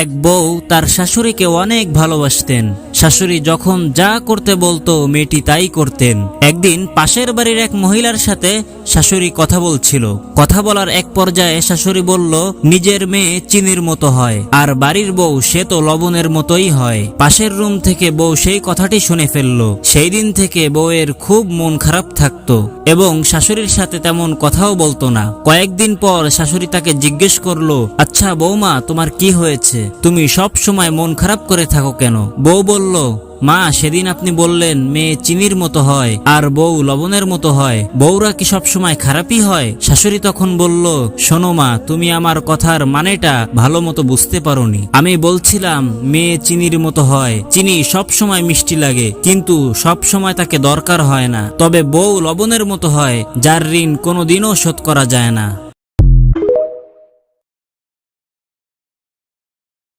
এক বউ তার শাশুড়িকে অনেক ভালোবাসতেন। শাশুড়ি যখন যা করতে বলতো মেয়েটি তাই করতেন। একদিন পাশের বাড়ির এক মহিলার সাথে শাশুড়ি কথা বলছিল। কথা বলার এক পর্যায়ে শাশুড়ি বলল, নিজের মেয়ে চিনির মতো হয়, আর বাড়ির বউ সে তো লবণের মতোই হয়। পাশের রুম থেকে বউ সেই কথাটি শুনে ফেলল। সেই দিন থেকে বউয়ের খুব মন খারাপ থাকতো এবং শাশুড়ির সাথে তেমন কথাও বলতো না। কয়েকদিন পর শাশুড়ি তাকে জিজ্ঞেস করলো, আচ্ছা বৌমা, তোমার কি হয়েছে? তুমি সব সময় মন খারাপ করে থাকো কেন? বউ বলল, মা, সেদিন আপনি বললেন মেয়ে চিনির মতো হয় আর বউ লবণের মতো হয়, বউরা কি সব সময় খারাপই হয়? শাশুড়ি তখন বলল, শোনো মা, তুমি আমার কথার মানেটা ভালো মতো বুঝতে পারোনি। আমি বলছিলাম মেয়ে চিনির মতো হয়। চিনি সব সময় মিষ্টি লাগে, কিন্তু সব সময় তাকে দরকার হয় না। তবে বউ লবণের মতো হয়, যার ঋণ কোনোদিনও শোধ করা যায় না।